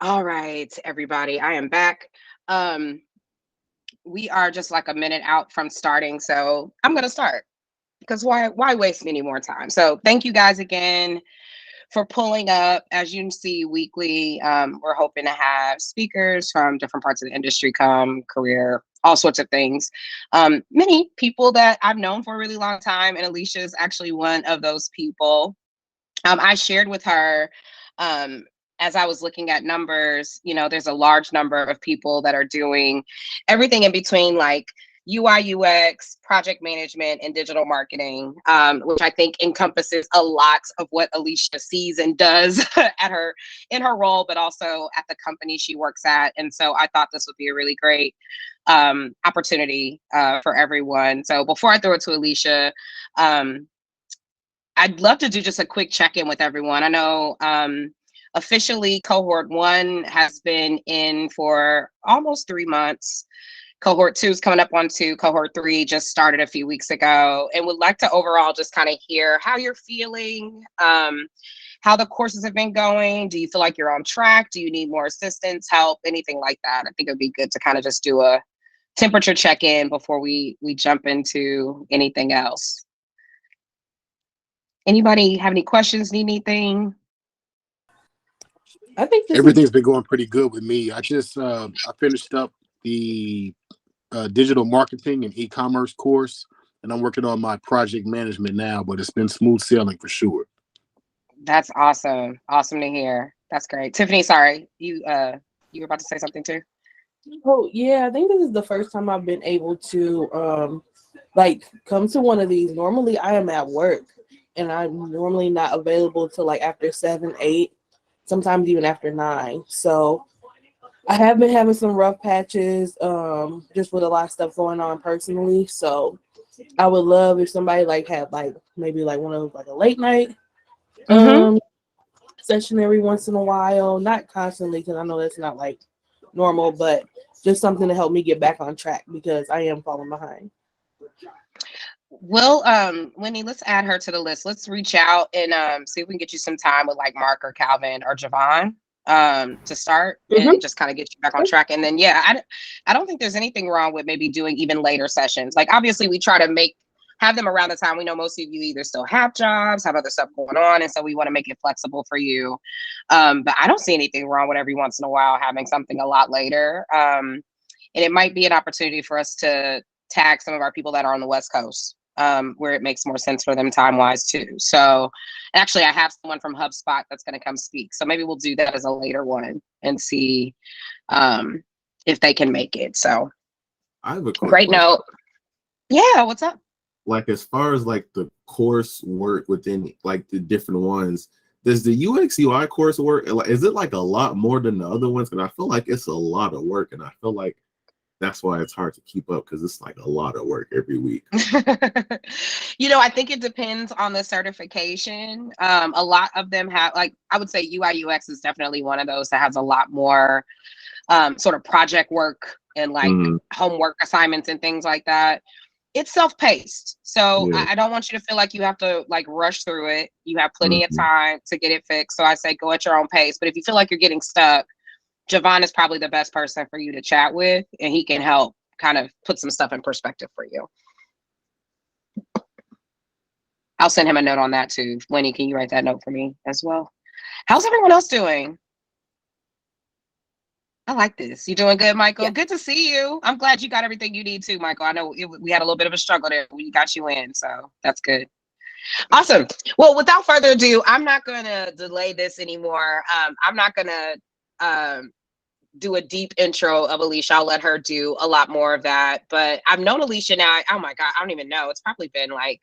All right, everybody, I am back. Um, we are just like a minute out from starting, so I'm gonna start because why waste any more time? So thank you guys again for pulling up. As you can see, weekly, we're hoping to have speakers from different parts of the industry come, career, all sorts of things. Many people that I've known for a really long time, and Alyshia is actually one of those people. I shared with her, um, as I was looking at numbers, there's a large number of people that are doing everything in between, like UI, UX, project management, and digital marketing, which I think encompasses a lot of what Alyshia sees and does in her role, but also at the company she works at. And so I thought this would be a really great opportunity for everyone. So before I throw it to Alyshia, um, I'd love to do just a quick check-in with everyone. I know officially cohort 1 has been in for almost 3 months. Cohort 2 is coming up on 2. Cohort 3 just started a few weeks ago, and would like to overall just kind of hear how you're feeling, how the courses have been going. Do you feel like you're on track? Do you need more assistance, help, anything like that? I think it'd be good to kind of just do a temperature check-in before we jump into anything else. Anybody have any questions, need anything? I think everything's been going pretty good with me. I finished up the digital marketing and e-commerce course, and I'm working on my project management now, but it's been smooth sailing for sure. That's awesome. Awesome to hear. That's great. Tiffany, sorry, you were about to say something too? Oh yeah, I think this is the first time I've been able to come to one of these. Normally I am at work and I'm normally not available till like after 7, 8, sometimes even after 9. So I have been having some rough patches, just with a lot of stuff going on personally. So I would love if somebody had maybe one of a late night session every once in a while, not constantly because I know that's not normal, but just something to help me get back on track because I am falling behind. Well, Winnie, let's add her to the list. Let's reach out and see if we can get you some time with Mark or Calvin or Javon to start and just kind of get you back on track. And then I don't think there's anything wrong with maybe doing even later sessions. Obviously we try to have them around the time. We know most of you either still have jobs, have other stuff going on, and so we want to make it flexible for you. But I don't see anything wrong with every once in a while having something a lot later. And it might be an opportunity for us to tag some of our people that are on the West Coast, where it makes more sense for them time-wise too. So actually I have someone from HubSpot that's going to come speak. So maybe we'll do that as a later one and see if they can make it. So I have a great note. Yeah, what's up? As far as the course work within the different ones, does the UX UI course work? Is it a lot more than the other ones? Because I feel like it's a lot of work, and I feel like that's why it's hard to keep up because it's a lot of work every week. I think it depends on the certification. A lot of them have, I would say UI UX is definitely one of those that has a lot more sort of project work and homework assignments and things like that. It's self-paced. So I don't want you to feel like you have to rush through it. You have plenty of time to get it fixed. So I say go at your own pace. But if you feel like you're getting stuck, Javon is probably the best person for you to chat with, and he can help kind of put some stuff in perspective for you. I'll send him a note on that too. Winnie, can you write that note for me as well? How's everyone else doing? I like this. You doing good, Michael? Yeah. Good to see you. I'm glad you got everything you need too, Michael. I know we had a little bit of a struggle there. We got you in, so that's good. Awesome. Well, without further ado, I'm not going to delay this anymore. I'm not going to do a deep intro of Alyshia. I'll let her do a lot more of that. But I've known Alyshia now. Oh my God, I don't even know. It's probably been I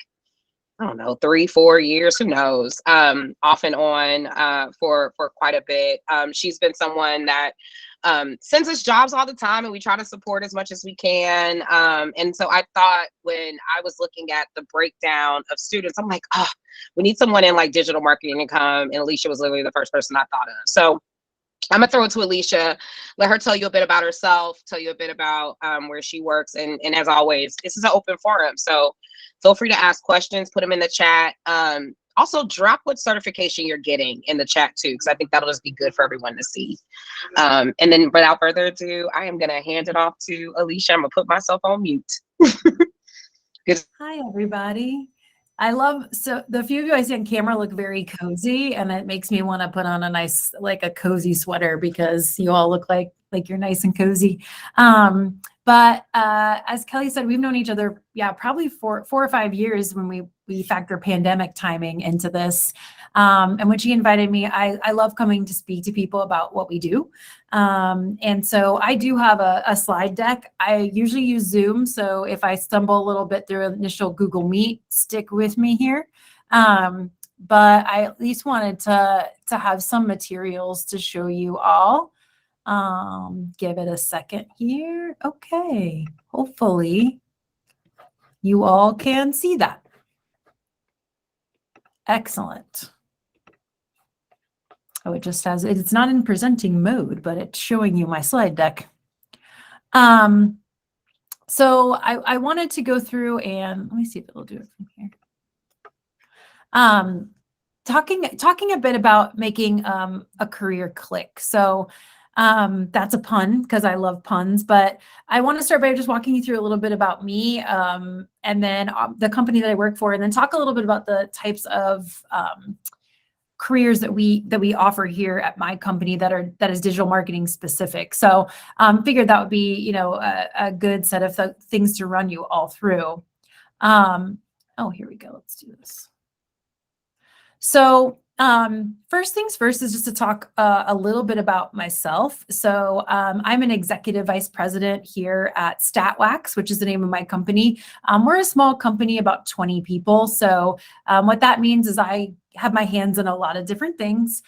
don't know, 3-4 years, who knows, off and on for quite a bit. She's been someone that sends us jobs all the time, and we try to support as much as we can. And so I thought when I was looking at the breakdown of students, I'm like, oh, we need someone in digital marketing to come. And Alyshia was literally the first person I thought of. So I'm gonna throw it to Alyshia, let her tell you a bit about herself, tell you a bit about where she works. And as always, this is an open forum. So feel free to ask questions, put them in the chat. Also, drop what certification you're getting in the chat too, because I think that'll just be good for everyone to see. And then without further ado, I am going to hand it off to Alyshia. I'm going to put myself on mute. Hi, everybody. So the few of you I see on camera look very cozy, and it makes me want to put on a nice, like a cozy sweater, because you all look like you're nice and cozy. But as Kelly said, we've known each other, probably 4 or 5 years when we factor pandemic timing into this. And when she invited me, I love coming to speak to people about what we do. And so I do have a slide deck. I usually use Zoom. So if I stumble a little bit through initial Google Meet, stick with me here. But I at least wanted to have some materials to show you all. Give it a second here. Okay. Hopefully you all can see that. Excellent. Oh, it just has, it's not in presenting mode, but it's showing you my slide deck. So I wanted to go through and let me see if it'll do it from here. Talking a bit about making a career click. So that's a pun because I love puns, but I want to start by just walking you through a little bit about me, and then the company that I work for, and then talk a little bit about the types of careers that we offer here at my company that is digital marketing specific. So figured that would be, a good set of things to run you all through. Oh, here we go. Let's do this. So first things first is just to talk a little bit about myself. So I'm an executive vice president here at Statwax, which is the name of my company. We're a small company, about 20 people. So what that means is I have my hands in a lot of different things.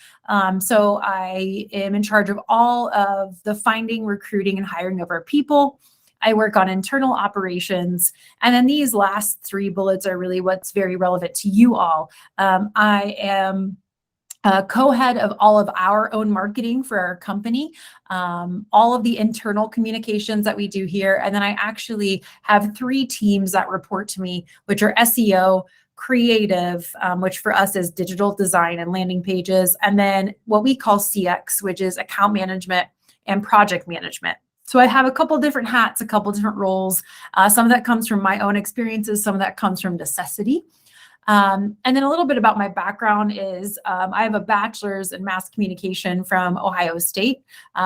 So I am in charge of all of the finding, recruiting, and hiring of our people. I work on internal operations. And then these last 3 bullets are really what's very relevant to you all. I am co-head of all of our own marketing for our company, all of the internal communications that we do here. And then I actually have 3 teams that report to me, which are SEO, creative, which for us is digital design and landing pages, and then what we call CX, which is account management and project management. So I have a couple different hats, a couple different roles. Some of that comes from my own experiences, some of that comes from necessity. And then a little bit about my background is I have a bachelor's in mass communication from Ohio State.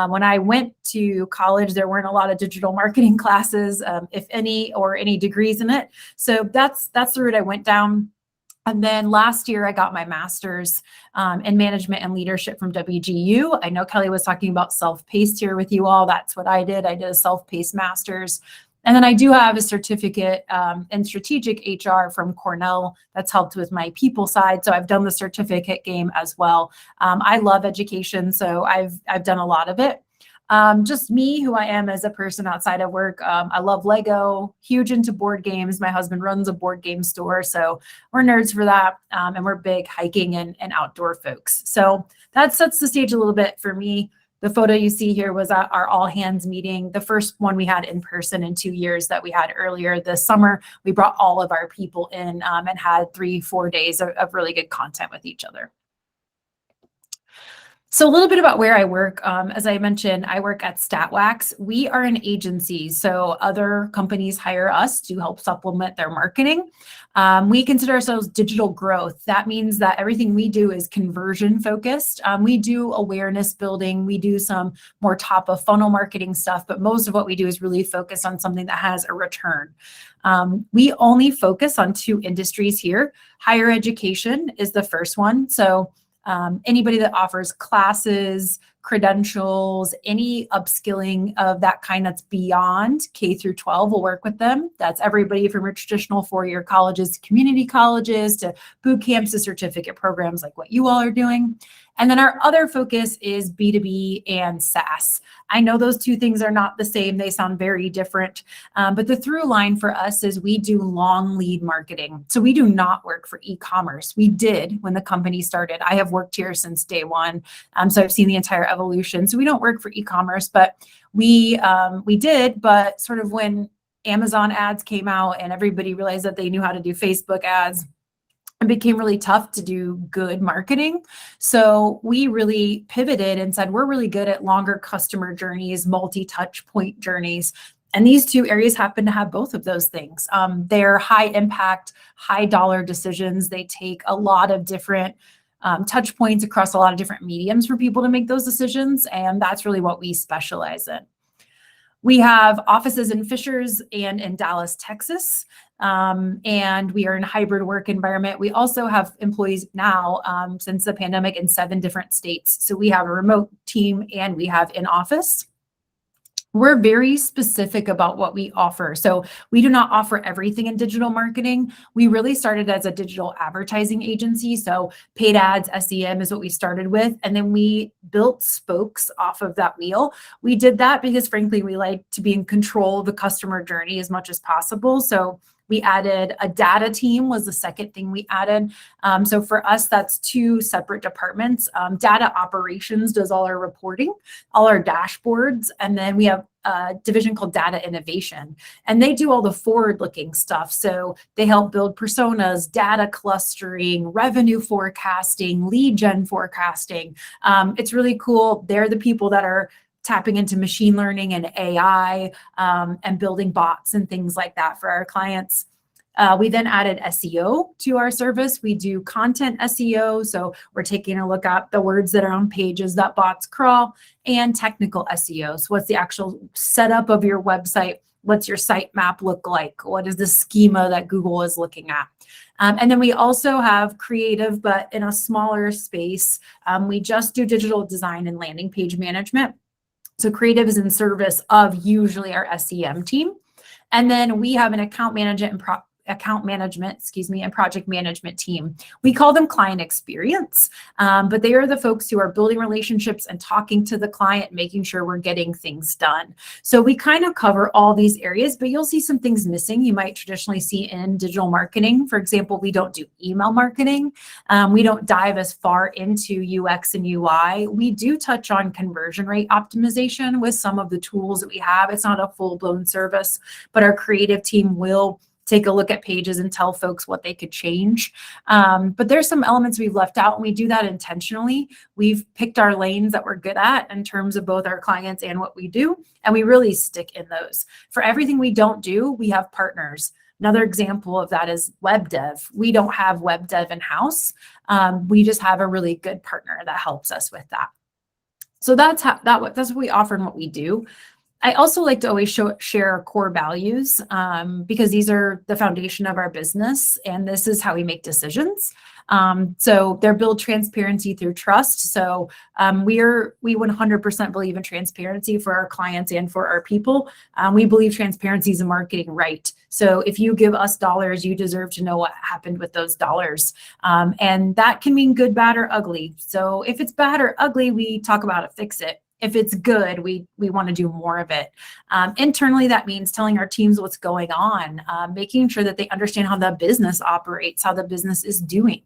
When I went to college, there weren't a lot of digital marketing classes, if any, or any degrees in it. So that's the route I went down. And then last year, I got my master's in management and leadership from WGU. I know Kelly was talking about self-paced here with you all. That's what I did. I did a self-paced master's. And then I do have a certificate in strategic HR from Cornell that's helped with my people side. So I've done the certificate game as well. I love education, so I've done a lot of it. Just me, who I am as a person outside of work. I love Lego, huge into board games. My husband runs a board game store, so we're nerds for that. And we're big hiking and outdoor folks. So that sets the stage a little bit for me. The photo you see here was at our all hands meeting, the first one we had in person in 2 years that we had earlier this summer. We brought all of our people in and had 3-4 days of really good content with each other. So a little bit about where I work. As I mentioned, I work at Statwax. We are an agency, so other companies hire us to help supplement their marketing. We consider ourselves digital growth. That means that everything we do is conversion focused. We do awareness building. We do some more top of funnel marketing stuff, but most of what we do is really focused on something that has a return. We only focus on 2 industries here. Higher education is the first one. So anybody that offers classes, credentials, any upskilling of that kind that's beyond K through 12 will work with them. That's everybody from your traditional 4-year colleges to community colleges to boot camps to certificate programs like what you all are doing. And then our other focus is B2B and SaaS. I know those 2 things are not the same. They sound very different. But the through line for us is we do long lead marketing. So we do not work for e-commerce. We did when the company started. I have worked here since day one. So I've seen the entire evolution. So we don't work for e-commerce, but we did. But sort of when Amazon ads came out and everybody realized that they knew how to do Facebook ads, it became really tough to do good marketing. So we really pivoted and said, we're really good at longer customer journeys, multi-touch point journeys. And these two areas happen to have both of those things. They're high impact, high dollar decisions. They take a lot of different touch points across a lot of different mediums for people to make those decisions. And that's really what we specialize in. We have offices in Fishers and in Dallas, Texas, and we are in a hybrid work environment. We also have employees now since the pandemic in 7 different states. So we have a remote team and we have in office. We're very specific about what we offer. So we do not offer everything in digital marketing. We really started as a digital advertising agency. So paid ads, SEM is what we started with. And then we built spokes off of that wheel. We did that because frankly, we like to be in control of the customer journey as much as possible. So we added a data team was the second thing we added. So for us, that's 2 separate departments. Data operations does all our reporting, all our dashboards, and then we have a division called data innovation, and they do all the forward-looking stuff. So they help build personas, data clustering, revenue forecasting, lead gen forecasting. It's really cool. They're the people that are tapping into machine learning and AI and building bots and things like that for our clients. We then added SEO to our service. We do content SEO. So we're taking a look at the words that are on pages that bots crawl, and technical SEO. So what's the actual setup of your website? What's your site map look like? What is the schema that Google is looking at? And then we also have creative, but in a smaller space. We just do digital design and landing page management. So creative is in service of usually our SEM team. And then we have an account management and project management team. We call them client experience, but they are the folks who are building relationships and talking to the client, making sure we're getting things done. So we kind of cover all these areas, but you'll see some things missing you might traditionally see in digital marketing. For example, we don't do email marketing. We don't dive as far into UX and UI. We do touch on conversion rate optimization with some of the tools that we have. It's not a full-blown service, but our creative team will take a look at pages and tell folks what they could change. But there's some elements we've left out, and we do that intentionally. We've picked our lanes that we're good at in terms of both our clients and what we do, and we really stick in those. For everything we don't do, we have partners. Another example of that is web dev. We don't have web dev in-house. We just have a really good partner that helps us with that. So that's what we offer and what we do. I also like to always share our core values because these are the foundation of our business, and this is how we make decisions. So they're build transparency through trust. So we 100% believe in transparency for our clients and for our people. We believe transparency is a marketing right. So if you give us dollars, you deserve to know what happened with those dollars. And that can mean good, bad, or ugly. So if it's bad or ugly, we talk about it, fix it. If it's good, we want to do more of it. Internally, that means telling our teams what's going on, making sure that they understand how the business operates, how the business is doing.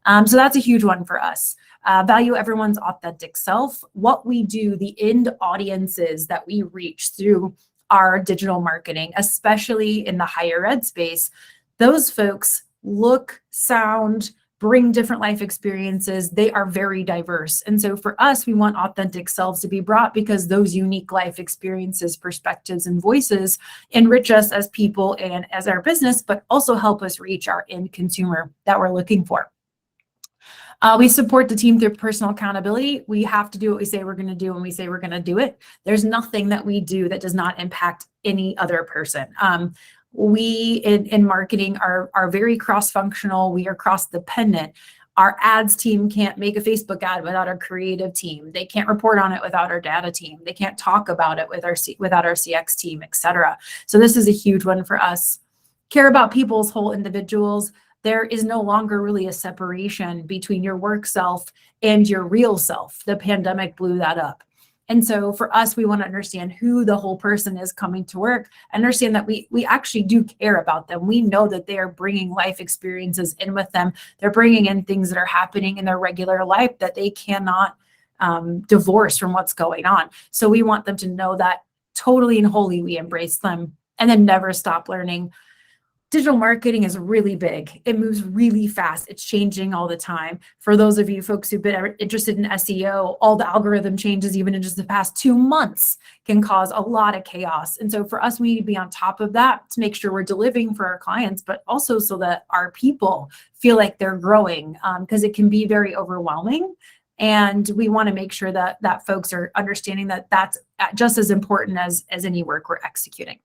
So that's a huge one for us. Value everyone's authentic self. What we do, the end audiences that we reach through our digital marketing, especially in the higher ed space, those folks look, sound, bring different life experiences. They are very diverse. And so for us, we want authentic selves to be brought because those unique life experiences, perspectives, and voices enrich us as people and as our business, but also help us reach our end consumer that we're looking for. We support the team through personal accountability. We have to do what we say we're going to do when we say we're going to do it. There's nothing that we do that does not impact any other person. We in marketing are very cross-functional. We are cross-dependent. Our ads team can't make a Facebook ad without our creative team. They can't report on it without our data team. They can't talk about it without our CX team, et cetera. So this is a huge one for us. Care about people's whole individuals. There is no longer really a separation between your work self and your real self. The pandemic blew that up. And so for us, we want to understand who the whole person is coming to work, understand that we actually do care about them. We know that they are bringing life experiences in with them. They're bringing in things that are happening in their regular life that they cannot divorce from what's going on. So we want them to know that totally and wholly we embrace them and then never stop learning. digital marketing is really big. It moves really fast. It's changing all the time. For those of you folks who've been interested in SEO, all the algorithm changes, even in just the past 2 months, can cause a lot of chaos. And so for us, we need to be on top of that to make sure we're delivering for our clients, but also so that our people feel like they're growing, because it can be very overwhelming. And we want to make sure that folks are understanding that that's just as important as any work we're executing.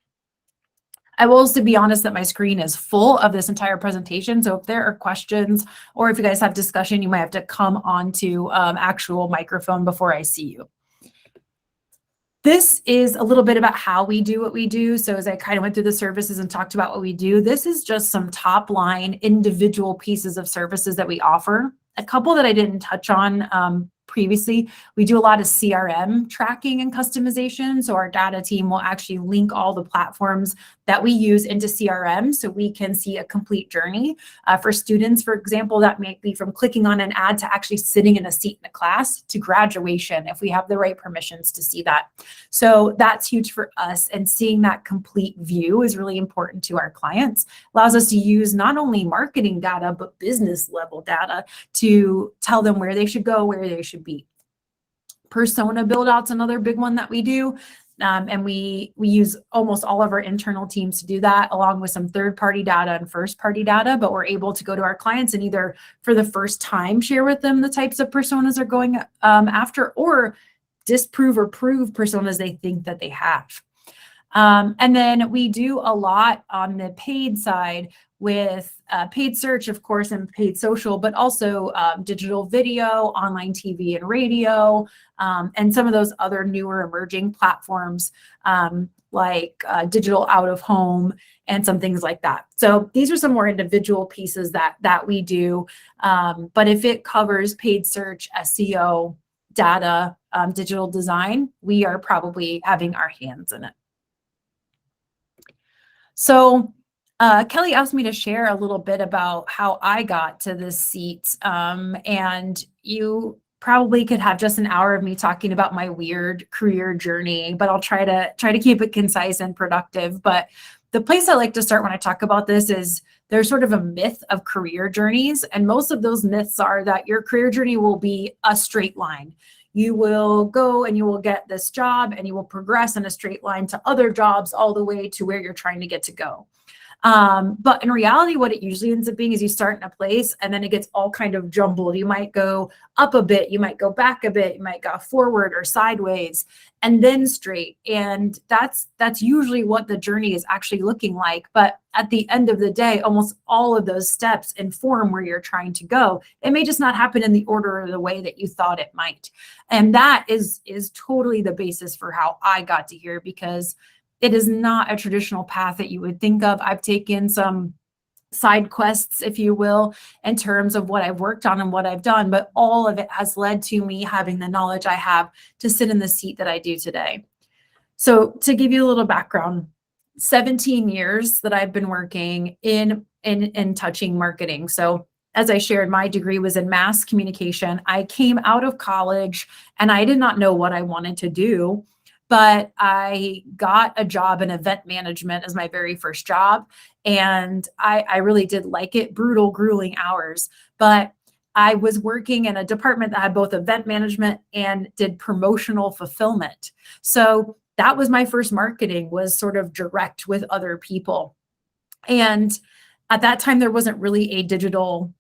I will also be honest that my screen is full of this entire presentation. So if there are questions or if you guys have discussion, you might have to come onto actual microphone before I see you. This is a little bit about how we do what we do. So as I kind of went through the services and talked about what we do, this is just some top line individual pieces of services that we offer. A couple that I didn't touch on previously, we do a lot of CRM tracking and customization. So our data team will actually link all the platforms that we use into CRM so we can see a complete journey. For students, for example, that might be from clicking on an ad to actually sitting in a seat in a class to graduation, if we have the right permissions to see that. So that's huge for us, and seeing that complete view is really important to our clients. Allows us to use not only marketing data, but business level data to tell them where they should go, where they should be. Persona build out's another big one that we do. And we use almost all of our internal teams to do that, along with some third-party data and first-party data, but we're able to go to our clients and either for the first time share with them the types of personas they're going after, or disprove or prove personas they think that they have. And then we do a lot on the paid side with paid search, of course, and paid social, but also digital video, online TV and radio, and some of those other newer emerging platforms like digital out of home and some things like that. So these are some more individual pieces that we do. But if it covers paid search, SEO, data, digital design, we are probably having our hands in it. So Kelly asked me to share a little bit about how I got to this seat. And you probably could have just an hour of me talking about my weird career journey, but I'll try to keep it concise and productive. But the place I like to start when I talk about this is there's sort of a myth of career journeys. And most of those myths are that your career journey will be a straight line. You will go and you will get this job and you will progress in a straight line to other jobs all the way to where you're trying to get to go. But in reality, what it usually ends up being is you start in a place and then it gets all kind of jumbled. You might go up a bit, you might go back a bit, you might go forward or sideways and then straight. And that's usually what the journey is actually looking like. But at the end of the day, almost all of those steps inform where you're trying to go. It may just not happen in the order or the way that you thought it might. And that is totally the basis for how I got to here, because it is not a traditional path that you would think of. I've taken some side quests, if you will, in terms of what I've worked on and what I've done, but all of it has led to me having the knowledge I have to sit in the seat that I do today. So to give you a little background, 17 years that I've been working in touching marketing. So as I shared, my degree was in mass communication. I came out of college and I did not know what I wanted to do, but I got a job in event management as my very first job. And I really did like it. Brutal, grueling hours. But I was working in a department that had both event management and did promotional fulfillment. So that was my first marketing, was sort of direct with other people. And at that time, there wasn't really a digital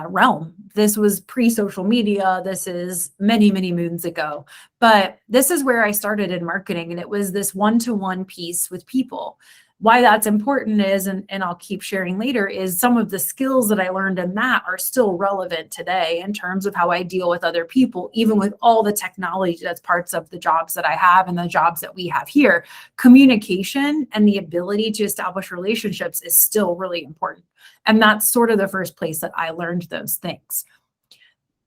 realm. This was pre-social media. This is many, many moons ago. But this is where I started in marketing. And it was this one-to-one piece with people. Why that's important is, and I'll keep sharing later, is some of the skills that I learned in that are still relevant today in terms of how I deal with other people, even with all the technology that's parts of the jobs that I have and the jobs that we have here. Communication and the ability to establish relationships is still really important. And that's sort of the first place that I learned those things.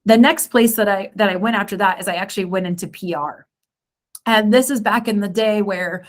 The next place that I went after that is I actually went into PR. And this is back in the day where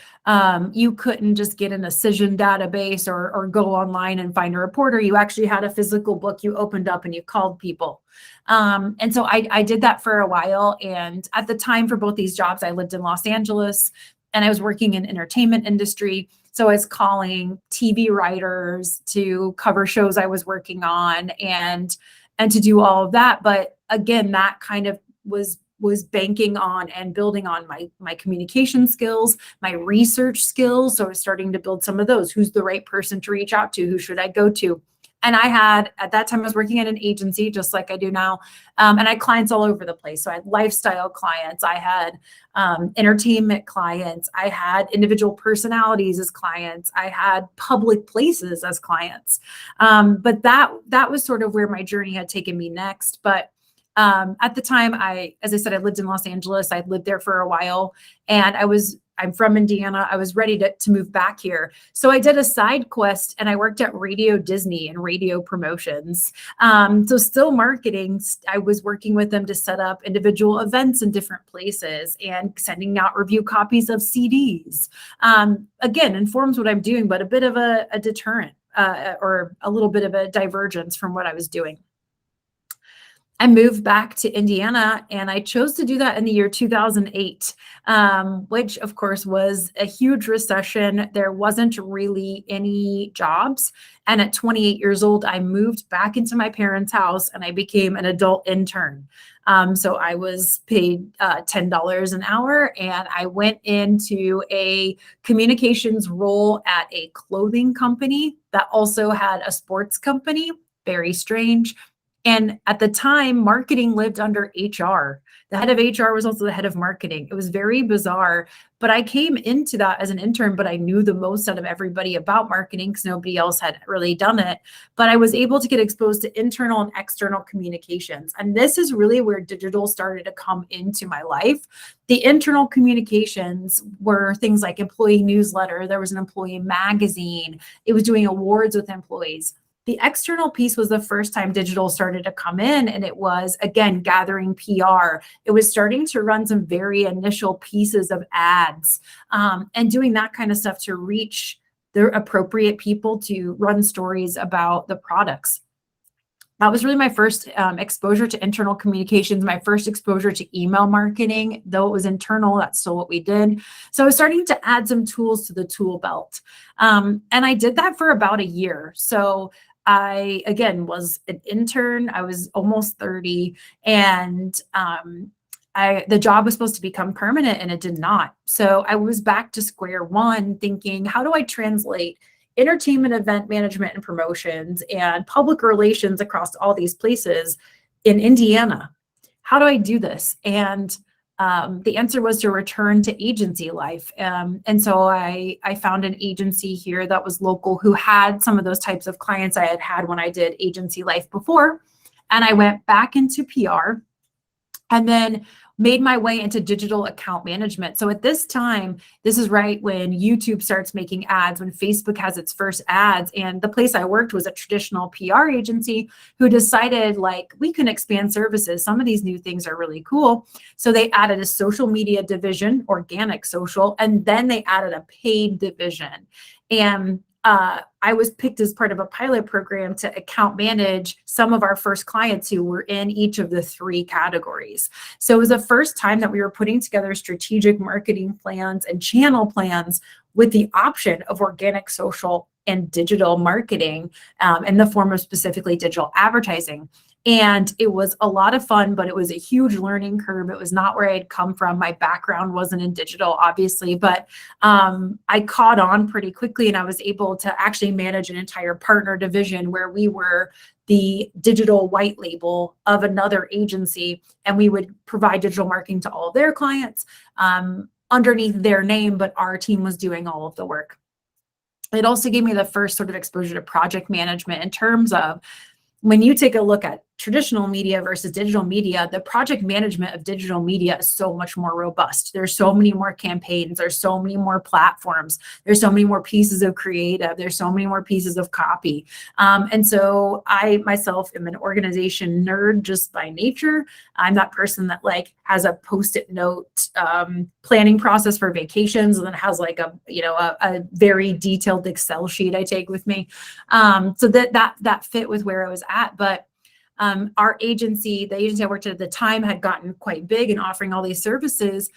you couldn't just get in a Cision database or go online and find a reporter. You actually had a physical book you opened up and you called people. And so I did that for a while. And at the time for both these jobs, I lived in Los Angeles and I was working in entertainment industry. So I was calling TV writers to cover shows I was working on and to do all of that. But again, that kind of was banking on and building on my communication skills, my research skills. So I was starting to build some of those. Who's the right person to reach out to? Who should I go to? And I had, at that time, I was working at an agency just like I do now. And I had clients all over the place. So I had lifestyle clients. I had entertainment clients. I had individual personalities as clients. I had public places as clients. But that was sort of where my journey had taken me next. But at the time, as I said, I lived in Los Angeles. I'd lived there for a while, and I'm from Indiana. I was ready to move back here. So I did a side quest and I worked at Radio Disney and radio promotions. So still marketing, I was working with them to set up individual events in different places and sending out review copies of CDs. Again, informs what I'm doing, but a bit of a deterrent or a little bit of a divergence from what I was doing. I moved back to Indiana and I chose to do that in the year 2008, which of course was a huge recession. There wasn't really any jobs. And at 28 years old, I moved back into my parents' house and I became an adult intern. So I was paid $10 an hour and I went into a communications role at a clothing company that also had a sports company. Very strange. And at the time, marketing lived under HR. The head of HR was also the head of marketing. It was very bizarre, but I came into that as an intern, but I knew the most out of everybody about marketing because nobody else had really done it. But I was able to get exposed to internal and external communications. And this is really where digital started to come into my life. The internal communications were things like employee newsletter. There was an employee magazine. It was doing awards with employees. The external piece was the first time digital started to come in, and it was, again, gathering PR. It was starting to run some very initial pieces of ads and doing that kind of stuff to reach the appropriate people to run stories about the products. That was really my first exposure to internal communications, my first exposure to email marketing. Though it was internal, that's still what we did. So I was starting to add some tools to the tool belt. And I did that for about a year. So I, again, was an intern. I was almost 30 and the job was supposed to become permanent and it did not. So I was back to square one thinking, how do I translate entertainment, event management and promotions and public relations across all these places in Indiana? How do I do this? And the answer was to return to agency life. And so I found an agency here that was local who had some of those types of clients I had had when I did agency life before. And I went back into PR and then made my way into digital account management. So at this time, this is right when YouTube starts making ads, when Facebook has its first ads. And the place I worked was a traditional PR agency who decided, like, we can expand services. Some of these new things are really cool. So they added a social media division, organic social, and then they added a paid division. And I was picked as part of a pilot program to account manage some of our first clients who were in each of the three categories. So it was the first time that we were putting together strategic marketing plans and channel plans with the option of organic social and digital marketing in the form of specifically digital advertising. And it was a lot of fun, but it was a huge learning curve. It was not where I had come from. My background wasn't in digital, obviously, but I caught on pretty quickly and I was able to actually manage an entire partner division where we were the digital white label of another agency, and we would provide digital marketing to all of their clients underneath their name, but our team was doing all of the work. It also gave me the first sort of exposure to project management in terms of when you take a look at traditional media versus digital media, the project management of digital media is so much more robust. There's so many more campaigns. There's so many more platforms. There's so many more pieces of creative. There's so many more pieces of copy. And so I myself am an organization nerd just by nature. I'm that person that like has a Post-it note planning process for vacations and then has like a very detailed Excel sheet I take with me. So that fit with where I was at. But our agency, the agency I worked at the time, had gotten quite big and offering all these services.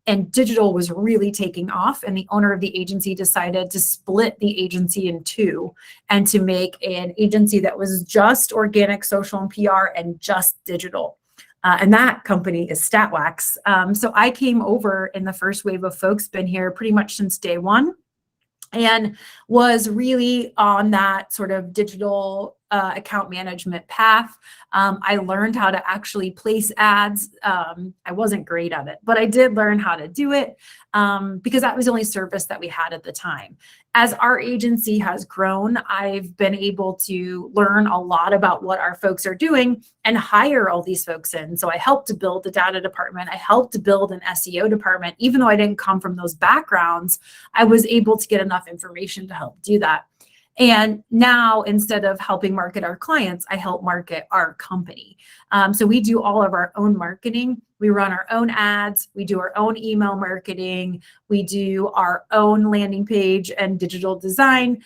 and digital was really taking off, and the owner of the agency decided to split the agency in two and to make an agency that was just organic, social, and PR and just digital. And that company is Statwax. So I came over in the first wave of folks, been here pretty much since day one, and was really on that sort of digital account management path. I learned how to actually place ads. I wasn't great at it, but I did learn how to do it because that was the only service that we had at the time. As our agency has grown, I've been able to learn a lot about what our folks are doing and hire all these folks in. So I helped to build the data department. I helped to build an SEO department. Even though I didn't come from those backgrounds, I was able to get enough information to help do that. And now, instead of helping market our clients, I help market our company. So we do all of our own marketing. We run our own ads. We do our own email marketing. We do our own landing page and digital design.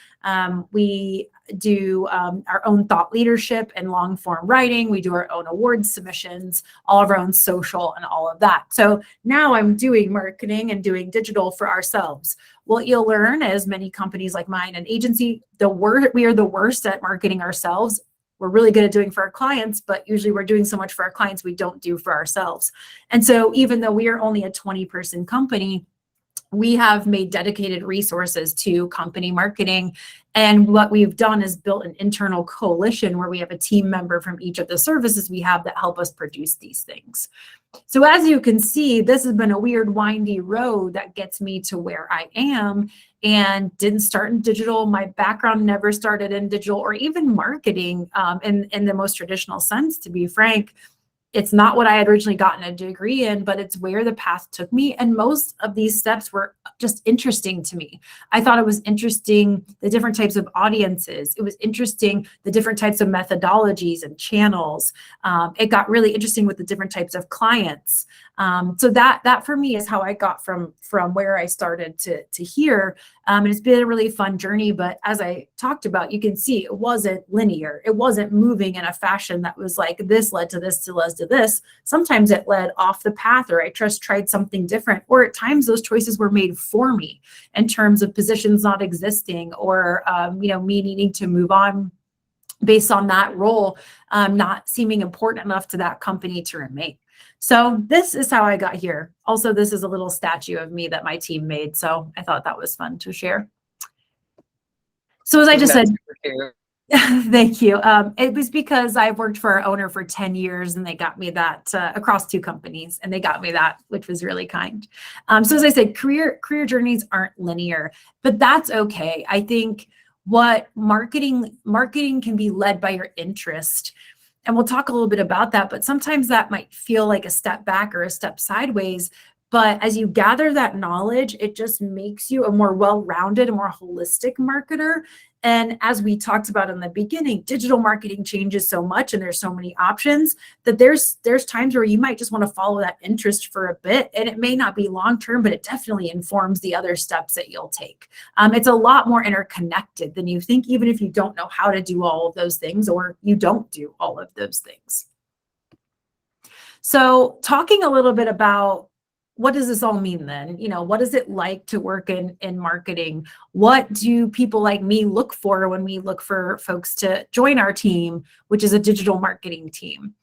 We do our own thought leadership and long form writing. We do our own awards submissions, all of our own social and all of that. So now I'm doing marketing and doing digital for ourselves. What you'll learn is many companies like mine, an agency, we are the worst at marketing ourselves. We're really good at doing for our clients, but usually we're doing so much for our clients we don't do for ourselves. And so even though we are only a 20-person company, we have made dedicated resources to company marketing. And what we've done is built an internal coalition where we have a team member from each of the services we have that help us produce these things. So as you can see, this has been a weird, windy road that gets me to where I am, and didn't start in digital. My background never started in digital or even marketing in the most traditional sense, to be frank. It's not what I had originally gotten a degree in, but it's where the path took me. And most of these steps were just interesting to me. I thought it was interesting, the different types of audiences. It was interesting, the different types of methodologies and channels. It got really interesting with the different types of clients. So that for me is how I got from where I started to here. And it's been a really fun journey. But as I talked about, you can see it wasn't linear. It wasn't moving in a fashion that was like this led to this, to this. Sometimes it led off the path, or I just tried something different. Or at times those choices were made for me in terms of positions not existing, or me needing to move on based on that role not seeming important enough to that company to remain. So this is how I got here. Also, this is a little statue of me that my team made. So I thought that was fun to share. So as I just said, thank you. It was because I've worked for our owner for 10 years, and they got me that across two companies, and they got me that, which was really kind. So as I said, career journeys aren't linear, but that's okay. I think what marketing can be led by your interest. And we'll talk a little bit about that, but sometimes that might feel like a step back or a step sideways. But as you gather that knowledge, it just makes you a more well-rounded, a more holistic marketer. And as we talked about in the beginning, digital marketing changes so much, and there's so many options that there's times where you might just want to follow that interest for a bit. And it may not be long-term, but it definitely informs the other steps that you'll take. It's a lot more interconnected than you think, even if you don't know how to do all of those things, or you don't do all of those things. So talking a little bit about, what does this all mean then? What is it like to work in marketing? What do people like me look for when we look for folks to join our team, which is a digital marketing team?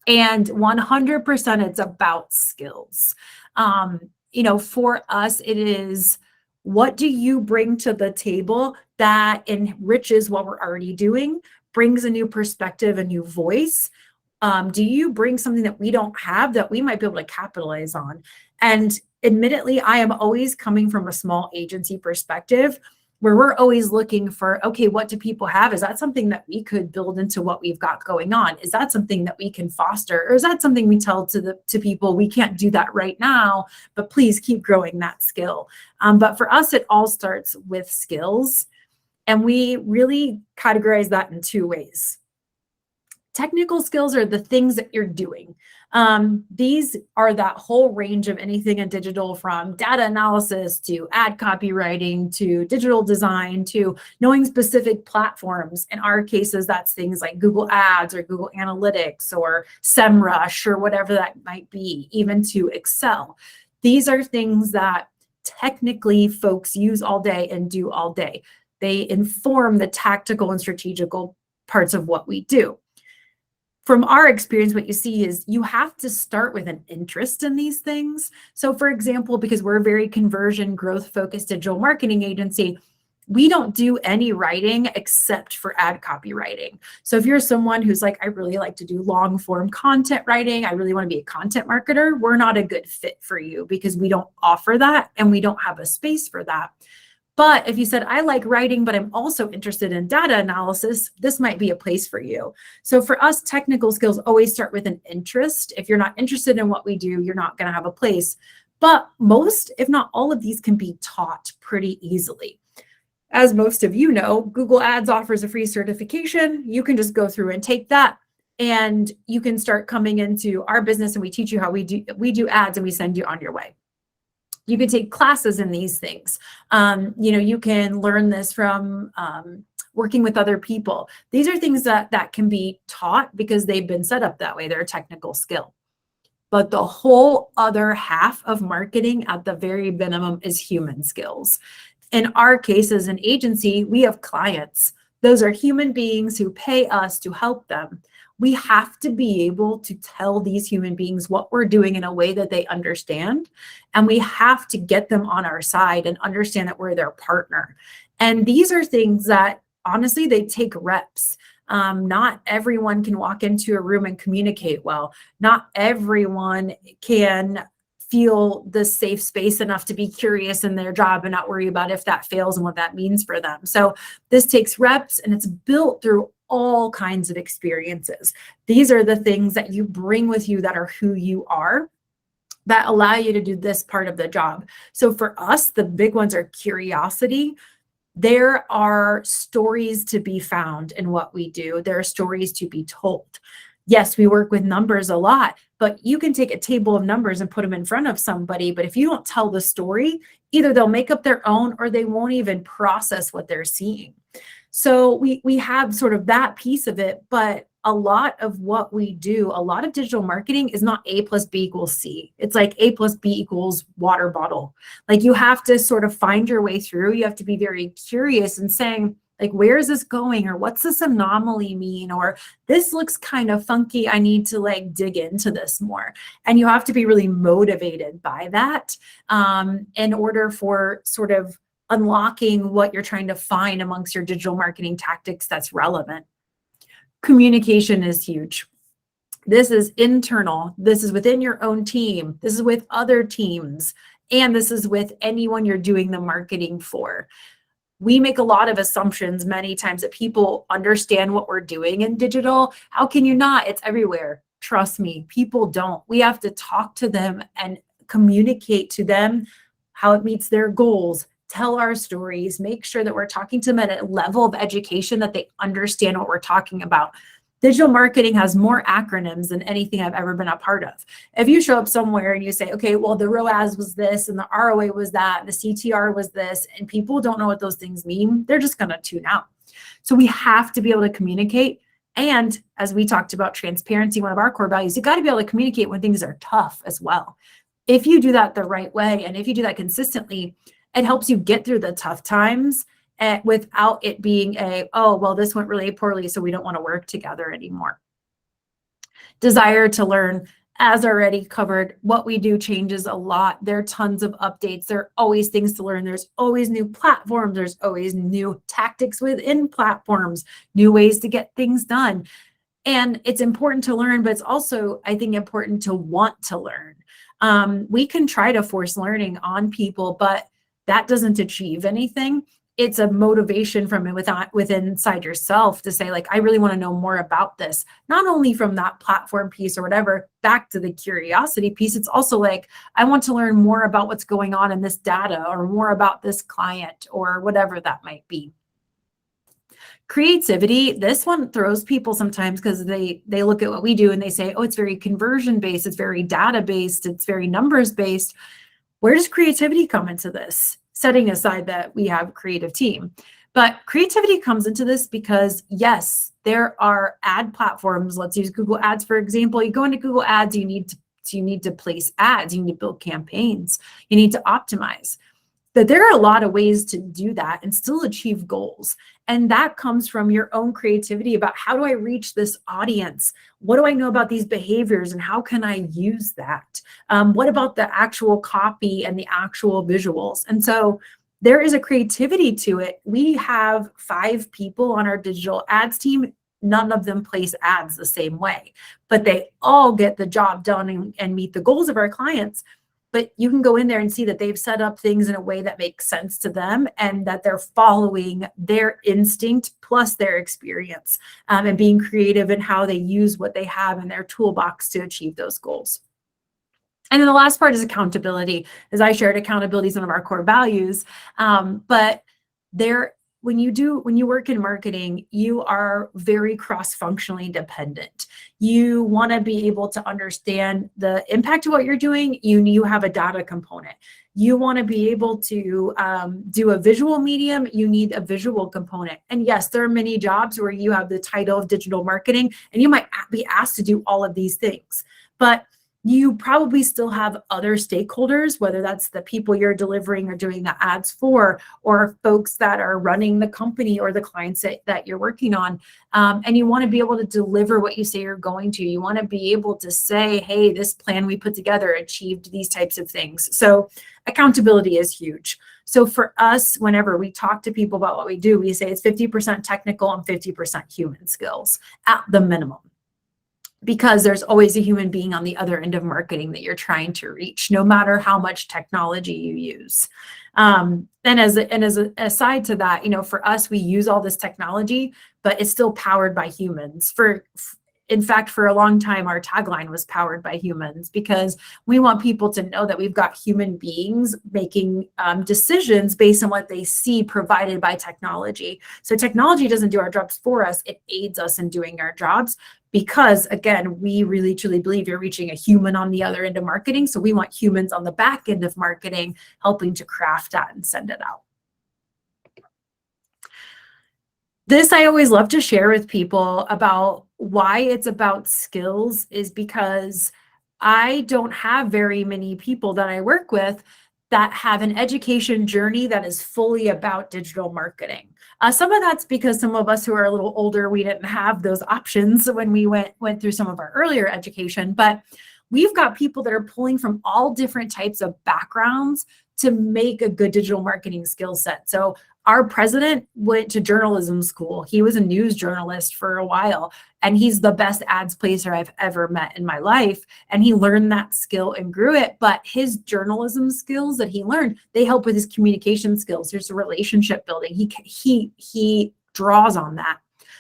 And 100% it's about skills. For us, it is, what do you bring to the table that enriches what we're already doing, brings a new perspective, a new voice? Do you bring something that we don't have that we might be able to capitalize on? And admittedly, I am always coming from a small agency perspective, where we're always looking for, okay, what do people have? Is that something that we could build into what we've got going on? Is that something that we can foster? Or is that something we tell to people, we can't do that right now, but please keep growing that skill? But for us, it all starts with skills. And we really categorize that in two ways. Technical skills are the things that you're doing. These are that whole range of anything in digital, from data analysis to ad copywriting to digital design to knowing specific platforms. In our cases, that's things like Google Ads or Google Analytics or SEMrush or whatever that might be, even to Excel. These are things that technically folks use all day and do all day. They inform the tactical and strategical parts of what we do. From our experience, what you see is you have to start with an interest in these things. So for example, because we're a very conversion growth focused digital marketing agency, we don't do any writing except for ad copywriting. So if you're someone who's like, I really like to do long form content writing, I really want to be a content marketer, we're not a good fit for you because we don't offer that and we don't have a space for that. But if you said, I like writing, but I'm also interested in data analysis, this might be a place for you. So for us, technical skills always start with an interest. If you're not interested in what we do, you're not going to have a place. But most, if not all of these can be taught pretty easily. As most of you know, Google Ads offers a free certification. You can just go through and take that, and you can start coming into our business, and we teach you how we do ads, and we send you on your way. You can take classes in these things. You can learn this from working with other people. These are things that can be taught because they've been set up that way. They're a technical skill. But the whole other half of marketing at the very minimum is human skills. In our case, as an agency, we have clients. Those are human beings who pay us to help them. We have to be able to tell these human beings what we're doing in a way that they understand. And we have to get them on our side and understand that we're their partner. And these are things that, honestly, they take reps. Not everyone can walk into a room and communicate well. Not everyone can feel the safe space enough to be curious in their job and not worry about if that fails and what that means for them. So this takes reps, and it's built through all kinds of experiences. These are the things that you bring with you that are who you are, that allow you to do this part of the job. So for us, the big ones are curiosity. There are stories to be found in what we do. There are stories to be told. Yes, we work with numbers a lot, but you can take a table of numbers and put them in front of somebody. But if you don't tell the story, either they'll make up their own or they won't even process what they're seeing. So we have sort of that piece of it, but a lot of what we do, a lot of digital marketing is not A plus B equals C. It's like A plus B equals water bottle. Like you have to sort of find your way through. You have to be very curious and saying, like, where is this going? Or what's this anomaly mean? Or this looks kind of funky. I need to like dig into this more. And you have to be really motivated by that in order for sort of unlocking what you're trying to find amongst your digital marketing tactics that's relevant. Communication is huge. This is internal. This is within your own team. This is with other teams. And this is with anyone you're doing the marketing for. We make a lot of assumptions many times that people understand what we're doing in digital. How can you not? It's everywhere. Trust me, people don't. We have to talk to them and communicate to them how it meets their goals, tell our stories, make sure that we're talking to them at a level of education that they understand what we're talking about. Digital marketing has more acronyms than anything I've ever been a part of. If you show up somewhere and you say, okay, well, the ROAS was this and the ROA was that, the CTR was this, and people don't know what those things mean, they're just going to tune out. So we have to be able to communicate. And as we talked about transparency, one of our core values, you got to be able to communicate when things are tough as well. If you do that the right way, and if you do that consistently, it helps you get through the tough times without it being oh, well, this went really poorly, so we don't want to work together anymore. Desire to learn, as already covered, what we do changes a lot. There are tons of updates. There are always things to learn. There's always new platforms. There's always new tactics within platforms, new ways to get things done. And it's important to learn, but it's also, I think, important to want to learn. We can try to force learning on people, but that doesn't achieve anything. It's a motivation from within inside yourself to say, like, I really want to know more about this, not only from that platform piece or whatever, back to the curiosity piece. It's also like, I want to learn more about what's going on in this data or more about this client or whatever that might be. Creativity, this one throws people sometimes because they look at what we do and they say, oh, it's very conversion based, it's very data based, it's very numbers based. Where does creativity come into this? Setting aside that we have a creative team. But creativity comes into this because, yes, there are ad platforms. Let's use Google Ads, for example. You go into Google Ads, you need markets. You need to place ads. You need to build campaigns. You need to optimize. But there are a lot of ways to do that and still achieve goals. And that comes from your own creativity about how do I reach this audience? What do I know about these behaviors and how can I use that? What about the actual copy and the actual visuals? And so there is a creativity to it. We have 5 people on our digital ads team. None of them place ads the same way, but they all get the job done and meet the goals of our clients. But you can go in there and see that they've set up things in a way that makes sense to them and that they're following their instinct plus their experience, and being creative in how they use what they have in their toolbox to achieve those goals. And then the last part is accountability. As I shared, accountability is one of our core values. But when you work in marketing, you are very cross-functionally dependent. You want to be able to understand the impact of what you're doing. You have a data component. You want to be able to do a visual medium. You need a visual component. And yes, there are many jobs where you have the title of digital marketing, and you might be asked to do all of these things. But you probably still have other stakeholders, whether that's the people you're delivering or doing the ads for, or folks that are running the company or the clients that you're working on. And you want to be able to deliver what you say you're going to. You want to be able to say, hey, this plan we put together achieved these types of things. So accountability is huge. So for us, whenever we talk to people about what we do, we say it's 50% technical and 50% human skills at the minimum, because there's always a human being on the other end of marketing that you're trying to reach, no matter how much technology you use. And as an aside to that, for us, we use all this technology, but it's still powered by humans. In fact, for a long time, our tagline was powered by humans, because we want people to know that we've got human beings making decisions based on what they see provided by technology. So technology doesn't do our jobs for us. It aids us in doing our jobs, because again, we really truly believe you're reaching a human on the other end of marketing. So we want humans on the back end of marketing helping to craft that and send it out. This I always love to share with people about why it's about skills, is because I don't have very many people that I work with that have an education journey that is fully about digital marketing. Some of that's because some of us who are a little older, we didn't have those options when we went through some of our earlier education, but we've got people that are pulling from all different types of backgrounds to make a good digital marketing skill set. So our president went to journalism school. He was a news journalist for a while, and he's the best ads placer I've ever met in my life. And he learned that skill and grew it. But his journalism skills that he learned, they help with his communication skills. There's a relationship building. He draws on that.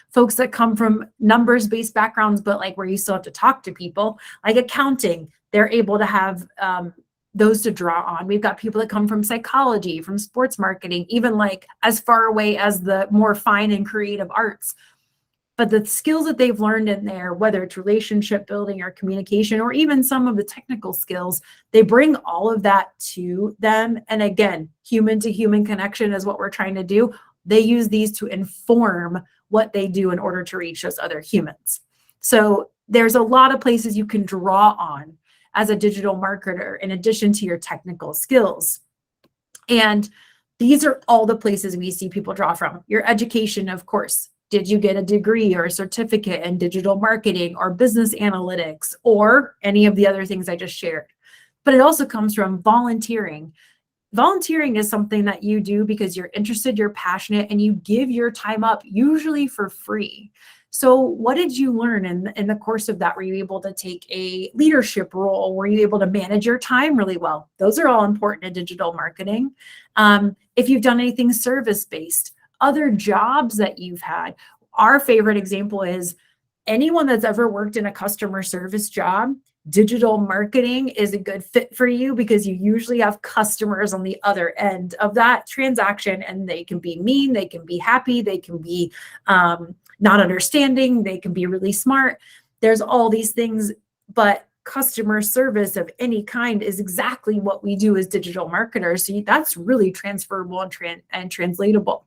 Folks that come from numbers-based backgrounds, but like where you still have to talk to people, like accounting, they're able to have those to draw on. We've got people that come from psychology, from sports marketing, even like as far away as the more fine and creative arts. But the skills that they've learned in there, whether it's relationship building or communication, or even some of the technical skills, they bring all of that to them. And again, human to human connection is what we're trying to do. They use these to inform what they do in order to reach those other humans. So there's a lot of places you can draw on as a digital marketer, in addition to your technical skills. And these are all the places we see people draw from. Your education, of course. Did you get a degree or a certificate in digital marketing or business analytics or any of the other things I just shared? But it also comes from volunteering. Volunteering is something that you do because you're interested, you're passionate, and you give your time up, usually for free. So what did you learn in the course of that? Were you able to take a leadership role? Were you able to manage your time really well? Those are all important in digital marketing. If you've done anything service-based, other jobs that you've had. Our favorite example is anyone that's ever worked in a customer service job, digital marketing is a good fit for you, because you usually have customers on the other end of that transaction, and they can be mean, they can be happy, they can be not understanding, they can be really smart. There's all these things, but customer service of any kind is exactly what we do as digital marketers. So that's really transferable and translatable.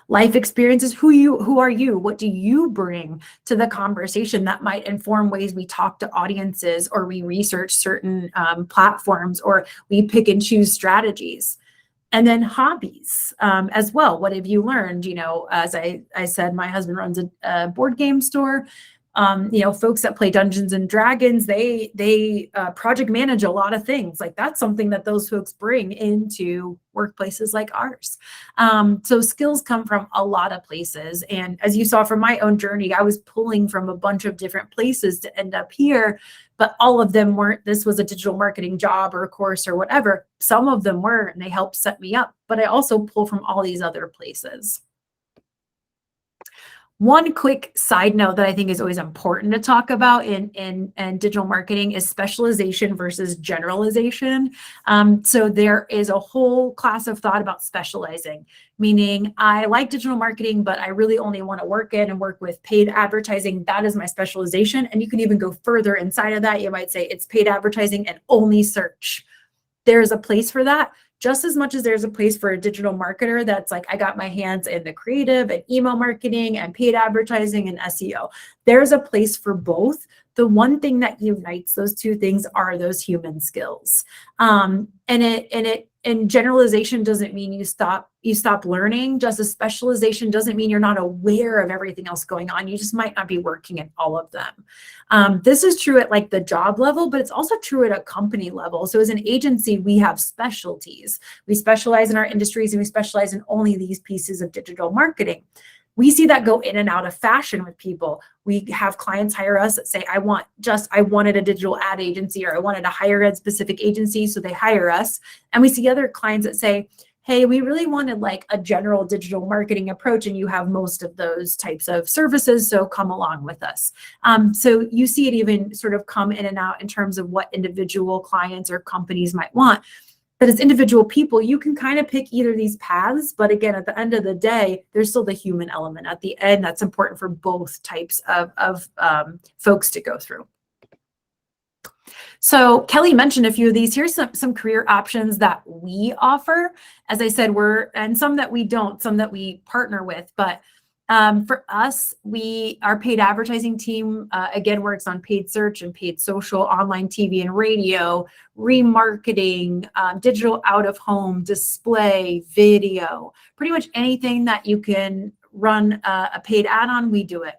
Life experiences, who are you? What do you bring to the conversation that might inform ways we talk to audiences, or we research certain platforms, or we pick and choose strategies? And then hobbies as well. What have you learned? As I said, my husband runs a board game store. Folks that play Dungeons and Dragons, they project manage a lot of things. Like, that's something that those folks bring into workplaces like ours. So skills come from a lot of places. And as you saw from my own journey, I was pulling from a bunch of different places to end up here, but all of them weren't, this was a digital marketing job or a course or whatever. Some of them were, and they helped set me up, but I also pull from all these other places. One quick side note that I think is always important to talk about in digital marketing is specialization versus generalization. So there is a whole class of thought about specializing, meaning I like digital marketing, but I really only want to work with paid advertising. That is my specialization. And you can even go further inside of that. You might say it's paid advertising and only search. There's a place for that. Just as much as there's a place for a digital marketer that's like, I got my hands in the creative and email marketing and paid advertising and SEO. There's a place for both. The one thing that unites those two things are those human skills. And generalization doesn't mean you stop learning. Just as specialization doesn't mean you're not aware of everything else going on. You just might not be working in all of them. This is true at like the job level, but it's also true at a company level. So as an agency, we have specialties. We specialize in our industries, and we specialize in only these pieces of digital marketing. We see that go in and out of fashion with people. We have clients hire us that say, I wanted a digital ad agency, or I wanted a higher ed specific agency. So they hire us. And we see other clients that say, hey, we really wanted like a general digital marketing approach, and you have most of those types of services, so come along with us. So you see it even sort of come in and out in terms of what individual clients or companies might want. But as individual people, you can kind of pick either of these paths. But again, at the end of the day, there's still the human element at the end. That's important for both types of folks to go through. So Kelly mentioned a few of these. Here's some career options that we offer. As I said, and some that we don't, some that we partner with. But for us, our paid advertising team, again, works on paid search and paid social, online TV and radio, remarketing, digital out of home, display, video, pretty much anything that you can run a paid ad on, we do it.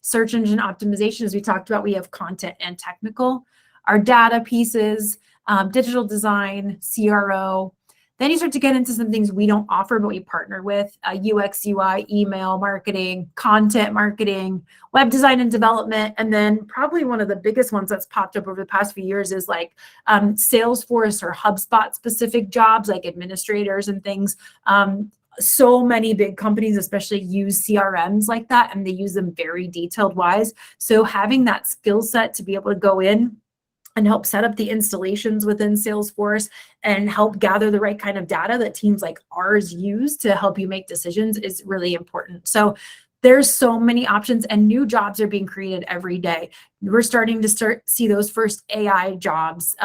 Search engine optimization, as we talked about, we have content and technical. Our data pieces, digital design, CRO. Then you start to get into some things we don't offer, but we partner with, UX, UI, email marketing, content marketing, web design and development. And then probably one of the biggest ones that's popped up over the past few years is like Salesforce or HubSpot specific jobs, like administrators and things. So many big companies especially use CRMs like that, and they use them very detailed wise. So having that skill set to be able to go in and help set up the installations within Salesforce and help gather the right kind of data that teams like ours use to help you make decisions is really important. So there's so many options, and new jobs are being created every day. We're starting to see those first AI jobs,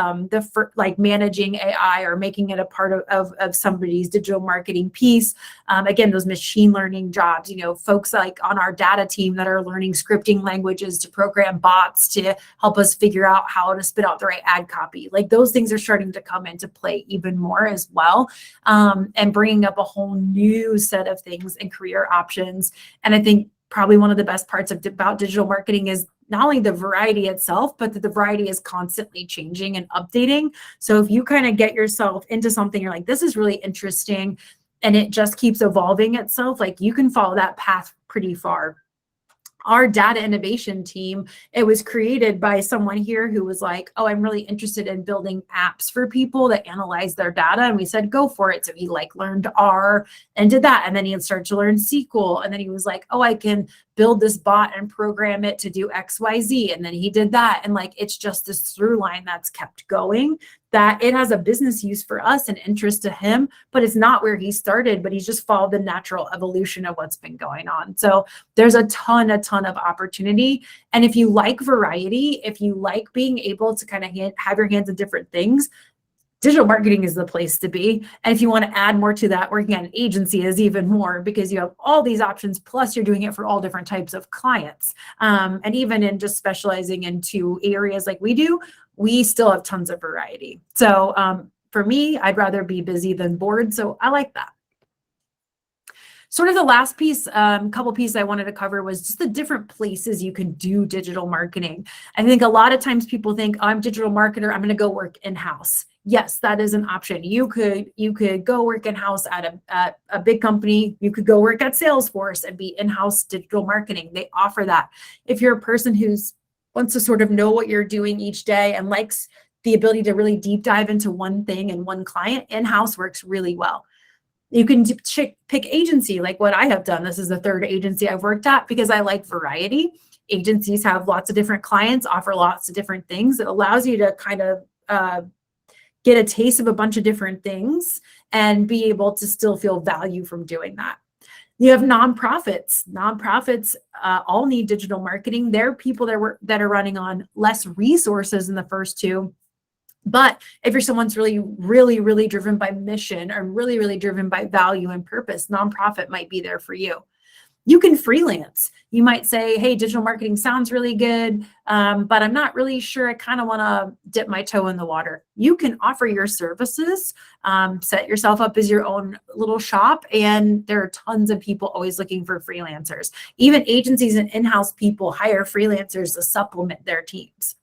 like managing AI or making it a part of somebody's digital marketing piece. Again, those machine learning jobs, folks like on our data team that are learning scripting languages to program bots to help us figure out how to spit out the right ad copy. Like those things are starting to come into play even more as well, and bringing up a whole new set of things and career options. And I think probably one of the best parts about digital marketing is not only the variety itself, but that the variety is constantly changing and updating. So if you kind of get yourself into something, you're like, this is really interesting, and it just keeps evolving itself, like you can follow that path pretty far. Our data innovation team, it was created by someone here who was like, oh, I'm really interested in building apps for people that analyze their data. And we said, go for it. So he learned R and did that. And then he had started to learn SQL. And then he was like, oh, I can build this bot and program it to do XYZ. And then he did that. And it's just this through line that's kept going, that it has a business use for us and interest to him, but it's not where he started, but he's just followed the natural evolution of what's been going on. So there's a ton of opportunity. And if you like variety, if you like being able to kind of have your hands in different things, digital marketing is the place to be. And if you want to add more to that, working at an agency is even more, because you have all these options, plus you're doing it for all different types of clients. And even in just specializing into areas like we do, we still have tons of variety. So for me, I'd rather be busy than bored. So I like that. Sort of the last piece, couple pieces I wanted to cover was just the different places you can do digital marketing. I think a lot of times people think, oh, I'm a digital marketer, I'm going to go work in-house. Yes, that is an option. You could go work in-house at a big company. You could go work at Salesforce and be in-house digital marketing. They offer that. If you're a person who's wants to sort of know what you're doing each day and likes the ability to really deep dive into one thing and one client, in-house works really well. You can pick agency like what I have done. This is the third agency I've worked at because I like variety. Agencies have lots of different clients, offer lots of different things. It allows you to kind of get a taste of a bunch of different things and be able to still feel value from doing that. You have nonprofits. Nonprofits all need digital marketing. They're people that are running on less resources than the first two. But if you're someone's really driven by mission or really driven by value and purpose, nonprofit might be there for you. You can freelance. You might say, hey, digital marketing sounds really good, but I'm not really sure. I kind of want to dip my toe in the water. You can offer your services, set yourself up as your own little shop, and there are tons of people always looking for freelancers. Even agencies and in-house people hire freelancers to supplement their teams.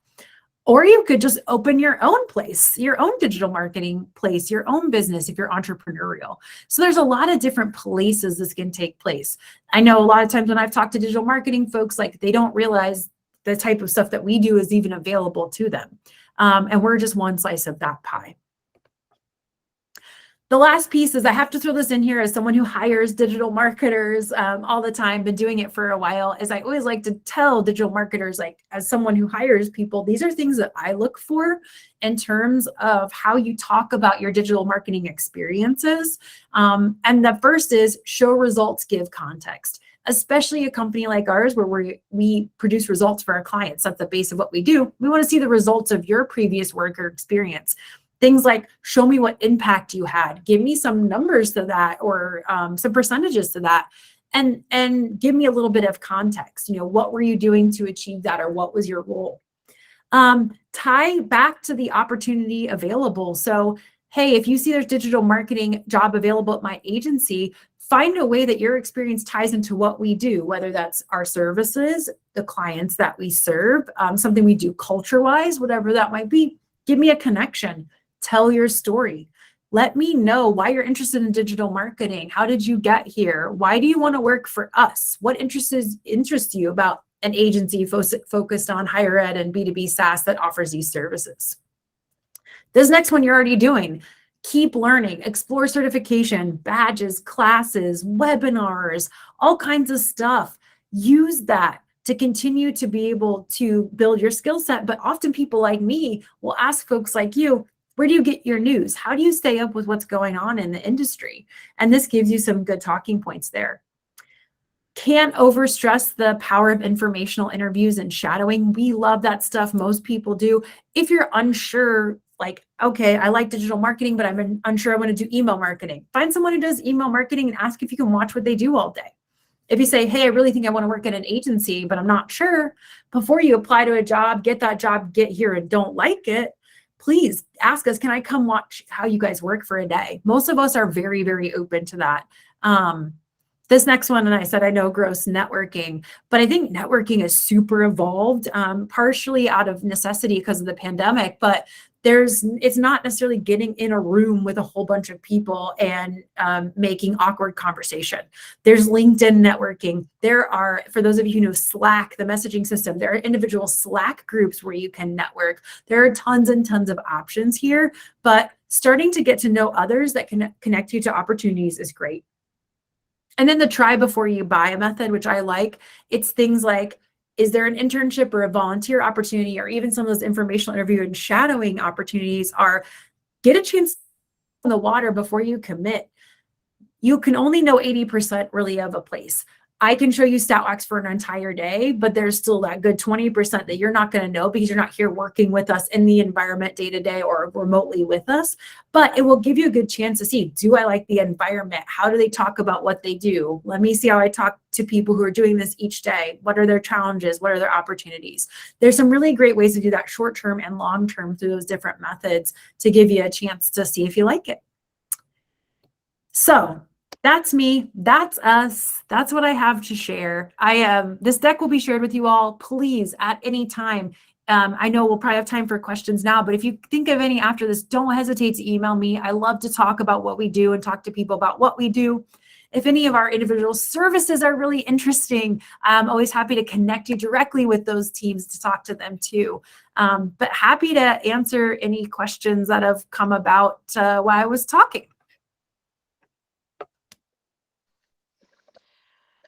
Or you could just open your own place, your own digital marketing place, your own business if you're entrepreneurial. So there's a lot of different places this can take place. I know a lot of times when I've talked to digital marketing folks, like they don't realize the type of stuff that we do is even available to them. And we're just one slice of that pie. The last piece is I have to throw this in here as someone who hires digital marketers all the time, been doing it for a while, is I always like to tell digital marketers, like as someone who hires people, these are things that I look for in terms of how you talk about your digital marketing experiences. And the first is show results, give context. Especially a company like ours where we produce results for our clients. That's the base of what we do. We want to see the results of your previous work or experience. Things like show me what impact you had, give me some numbers to that or some percentages to that, and give me a little bit of context. You know, what were you doing to achieve that, or what was your role? Tie back to the opportunity available. So, hey, if you see there's digital marketing job available at my agency, find a way that your experience ties into what we do, whether that's our services, the clients that we serve, something we do culture-wise, whatever that might be. Give me a connection. Tell your story. Let me know why you're interested in digital marketing. How did you get here? Why do you want to work for us? What interests you about an agency focused on higher ed and B2B SaaS that offers these services? This next one you're already doing. Keep learning, explore certification, badges, classes, webinars, all kinds of stuff. Use that to continue to be able to build your skill set. But often people like me will ask folks like you, where do you get your news? How do you stay up with what's going on in the industry? And this gives you some good talking points there. Can't overstress the power of informational interviews and shadowing. We love that stuff. Most people do. If you're unsure, like, okay, I like digital marketing, but I'm unsure I want to do email marketing. Find someone who does email marketing and ask if you can watch what they do all day. If you say, hey, I really think I want to work at an agency, but I'm not sure, before you apply to a job, get that job, get here and don't like it, please ask us, can I come watch how you guys work for a day? Most of us are very open to that. This next one, and I said, I know gross networking, but I think networking is super evolved, partially out of necessity because of the pandemic, but it's not necessarily getting in a room with a whole bunch of people and making awkward conversation. There's LinkedIn networking. There are, for those of you who know Slack, the messaging system, there are individual Slack groups where you can network. There are tons and tons of options here, but starting to get to know others that can connect you to opportunities is great. And then the try before you buy method, which I like, it's things like, is there an internship or a volunteer opportunity, or even some of those informational interview and shadowing opportunities are get a chance in the water before you commit. You can only know 80% really of a place. I can show you Statwax for an entire day, but there's still that good 20% that you're not going to know because you're not here working with us in the environment day to day or remotely with us. But it will give you a good chance to see, do I like the environment? How do they talk about what they do? Let me see how I talk to people who are doing this each day. What are their challenges? What are their opportunities? There's some really great ways to do that short term and long term through those different methods to give you a chance to see if you like it. So that's me. That's us. That's what I have to share. This deck will be shared with you all. Please, at any time. I know we'll probably have time for questions now, but if you think of any after this, don't hesitate to email me. I love to talk about what we do and talk to people about what we do. If any of our individual services are really interesting, I'm always happy to connect you directly with those teams to talk to them too. But happy to answer any questions that have come about while I was talking.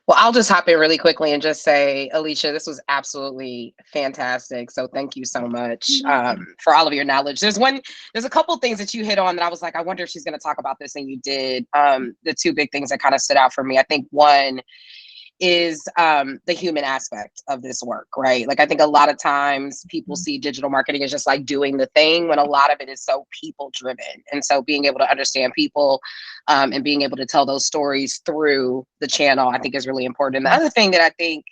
Well, I'll just hop in really quickly and just say, Alyshia, this was absolutely fantastic. So thank you so much for all of your knowledge. There's a couple things that you hit on that I was like, I wonder if she's going to talk about this, and you did. The two big things that kind of stood out for me, I think one is the human aspect of this work, right? Like, I think a lot of times people see digital marketing as just like doing the thing, when a lot of it is so people driven. And so being able to understand people and being able to tell those stories through the channel, I think is really important. And the other thing that I think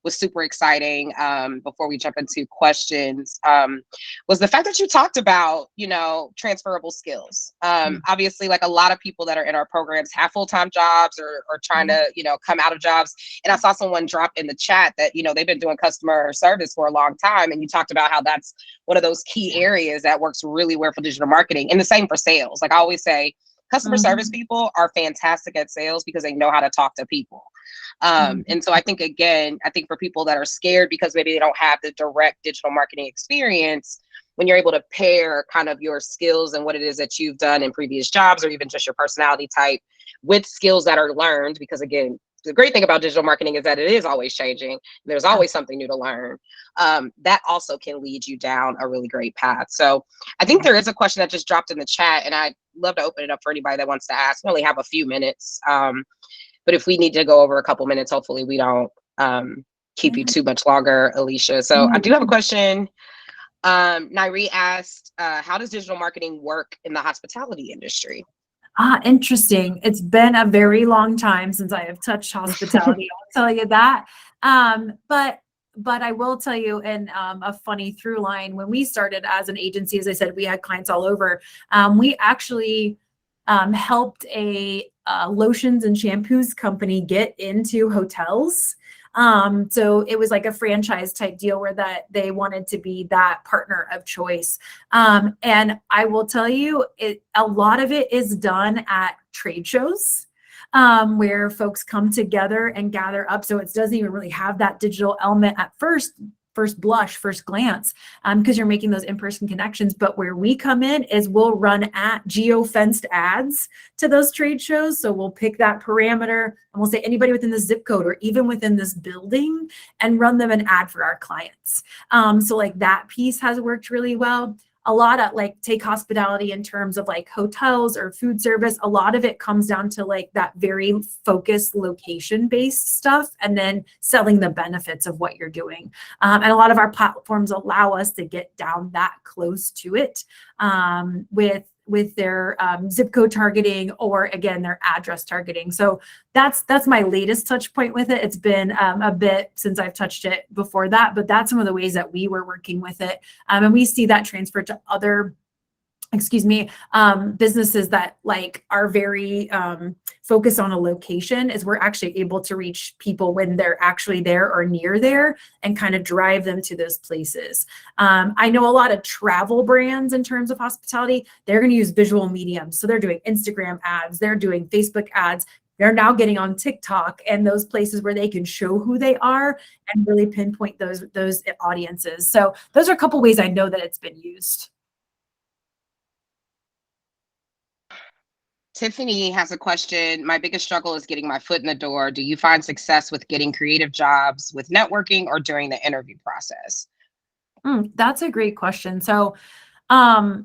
was super exciting before we jump into questions was the fact that you talked about, transferable skills. Obviously, like, a lot of people that are in our programs have full-time jobs or trying to, come out of jobs. And I saw someone drop in the chat that, they've been doing customer service for a long time. And you talked about how that's one of those key areas that works really well for digital marketing. And the same for sales. Like I always say, customer service people are fantastic at sales because they know how to talk to people. And so I think for people that are scared because maybe they don't have the direct digital marketing experience, when you're able to pair kind of your skills and what it is that you've done in previous jobs, or even just your personality type, with skills that are learned, because again, the great thing about digital marketing is that it is always changing. There's always something new to learn. That also can lead you down a really great path. So I think there is a question that just dropped in the chat, and I'd love to open it up for anybody that wants to ask. We only have a few minutes. But if we need to go over a couple minutes, hopefully we don't keep you too much longer, Alyshia. So I do have a question. Nairi asked, how does digital marketing work in the hospitality industry? Interesting. It's been a very long time since I have touched hospitality. I'll tell you that. But I will tell you, in a funny through line, when we started as an agency, as I said, we had clients all over. We actually helped a lotions and shampoos company get into hotels. So it was like a franchise type deal where that they wanted to be that partner of choice. And I will tell you, a lot of it is done at trade shows. Where folks come together and gather up. So it doesn't even really have that digital element at first blush, first glance, because you're making those in-person connections. But where we come in is we'll run geo-fenced ads to those trade shows. So we'll pick that parameter and we'll say anybody within the zip code or even within this building, and run them an ad for our clients. So like that piece has worked really well. A lot of, like, take hospitality in terms of like hotels or food service. A lot of it comes down to like that very focused location-based stuff, and then selling the benefits of what you're doing. And a lot of our platforms allow us to get down that close to it with their zip code targeting, or again, their address targeting. So that's my latest touch point with it. It's been a bit since I've touched it before that, but that's some of the ways that we were working with it. And we see that transfer to other businesses that like are very focused on a location, is we're actually able to reach people when they're actually there or near there and kind of drive them to those places. I know a lot of travel brands in terms of hospitality, they're going to use visual mediums. So they're doing Instagram ads, they're doing Facebook ads. They're now getting on TikTok and those places where they can show who they are and really pinpoint those audiences. So those are a couple ways I know that it's been used. Tiffany has a question. My biggest struggle is getting my foot in the door. Do you find success with getting creative jobs with networking or during the interview process? That's a great question. So I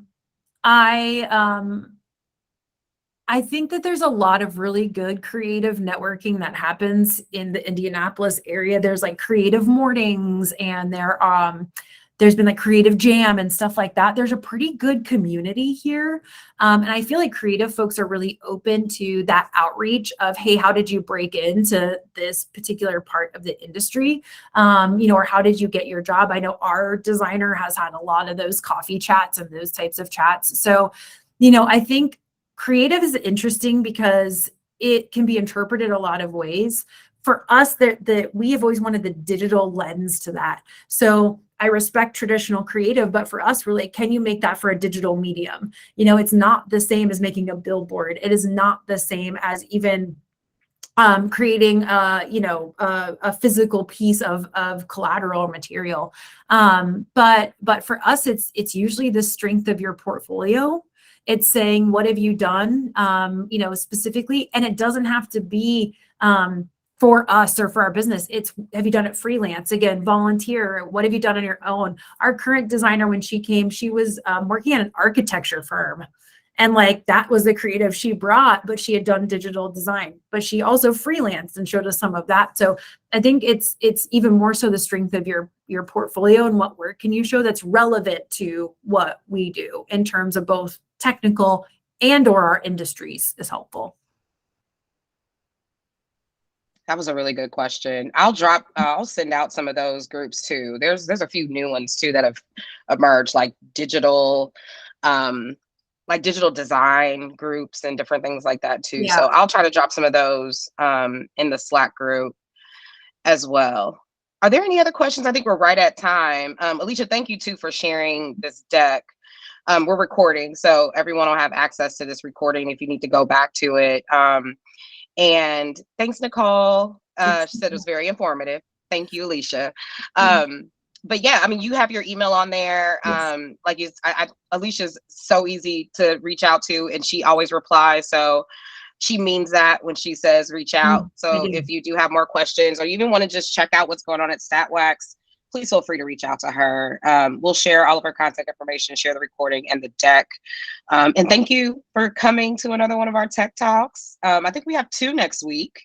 I think that there's a lot of really good creative networking that happens in the Indianapolis area. There's like creative mornings, and there's been like creative jam and stuff like that. There's a pretty good community here. And I feel like creative folks are really open to that outreach of, hey, how did you break into this particular part of the industry? Or how did you get your job? I know our designer has had a lot of those coffee chats and those types of chats. So, I think creative is interesting because it can be interpreted a lot of ways. For us, that we have always wanted the digital lens to that. So I respect traditional creative, but for us, really, can you make that for a digital medium? It's not the same as making a billboard. It is not the same as even creating a physical piece of collateral or material. But for us, it's usually the strength of your portfolio. It's saying, what have you done, specifically, and it doesn't have to be for us or for our business. It's, have you done it freelance? Again, volunteer. What have you done on your own? Our current designer, when she came, she was working at an architecture firm. And like, that was the creative she brought, but she had done digital design, but she also freelanced and showed us some of that. So I think it's even more so the strength of your portfolio and what work can you show that's relevant to what we do in terms of both technical and or our industries is helpful. That was a really good question. I'll send out some of those groups too. There's a few new ones too that have emerged, like digital design groups and different things like that too. Yeah. So I'll try to drop some of those in the Slack group as well. Are there any other questions? I think we're right at time. Alyshia, thank you too for sharing this deck. We're recording, so everyone will have access to this recording if you need to go back to it. And thanks, Nicole. She said it was very informative. Thank you, Alyshia. But yeah, I mean, you have your email on there. Yes. Alicia's so easy to reach out to, and she always replies. So she means that when she says reach out. So if you do have more questions, or you even want to just check out what's going on at Statwax, please feel free to reach out to her. We'll share all of her contact information, share the recording and the deck. And thank you for coming to another one of our tech talks. I think we have 2 next week.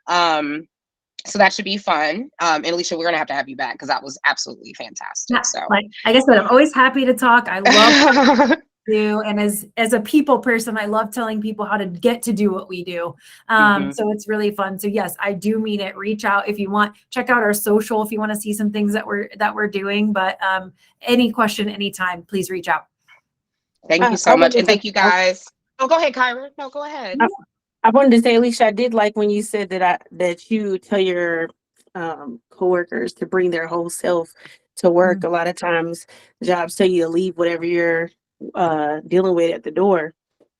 So that should be fun. And Alyshia, we're gonna have you back because that was absolutely fantastic. Yeah, so like I said, I'm always happy to talk. I love do, and as a people person, I love telling people how to get to do what we do. So it's really fun. So yes, I do mean it. Reach out if you want. Check out our social if you want to see some things that we're doing. But any question, anytime, please reach out. Thank you so much, and thank you guys. Oh, go ahead, Kyra. No, go ahead. I wanted to say, Alyshia, I did like when you said that you tell your coworkers to bring their whole self to work. A lot of times jobs tell you to leave whatever you're dealing with at the door,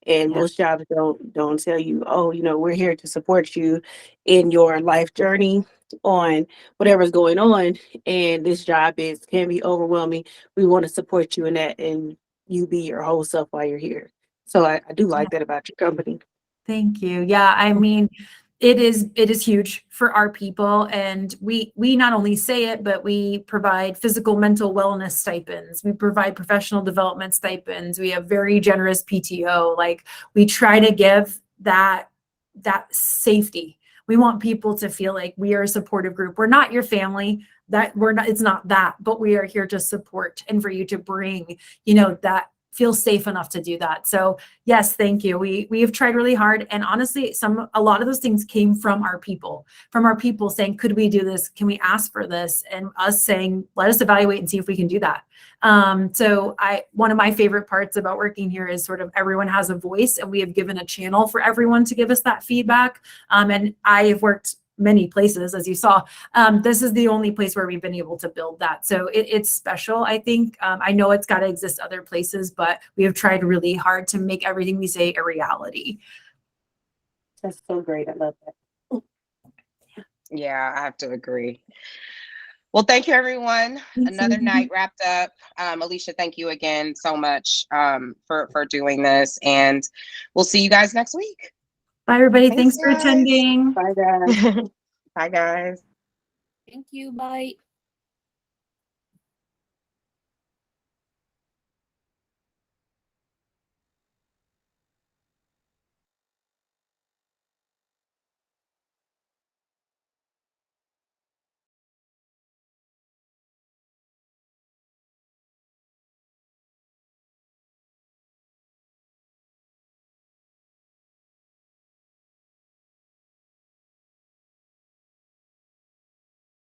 and most jobs don't tell you, oh, we're here to support you in your life journey on whatever's going on, and this job can be overwhelming. We want to support you in that, and you be your whole self while you're here. So I do like that about your company. Thank you. Yeah, I mean, it is huge for our people, and we not only say it, but we provide physical, mental wellness stipends. We provide professional development stipends. We have very generous PTO. Like, we try to give that safety. We want people to feel like we are a supportive group. We're not your family. It's not that, but we are here to support and for you to bring, that feel safe enough to do that. So yes, thank you. We have tried really hard, and honestly, a lot of those things came from our people saying, could we do this? Can we ask for this? And us saying, let us evaluate and see if we can do that. So one of my favorite parts about working here is sort of everyone has a voice, and we have given a channel for everyone to give us that feedback. And I have worked many places, as you saw. This is the only place where we've been able to build that. So it's special, I think. I know it's got to exist other places, but we have tried really hard to make everything we say a reality. That's so great. I love that. Yeah, I have to agree. Well, thank you, everyone. Another night wrapped up. Alyshia, thank you again so much for doing this, and we'll see you guys next week. Bye, everybody. Thanks for attending. Bye, guys. Bye, guys. Thank you. Bye.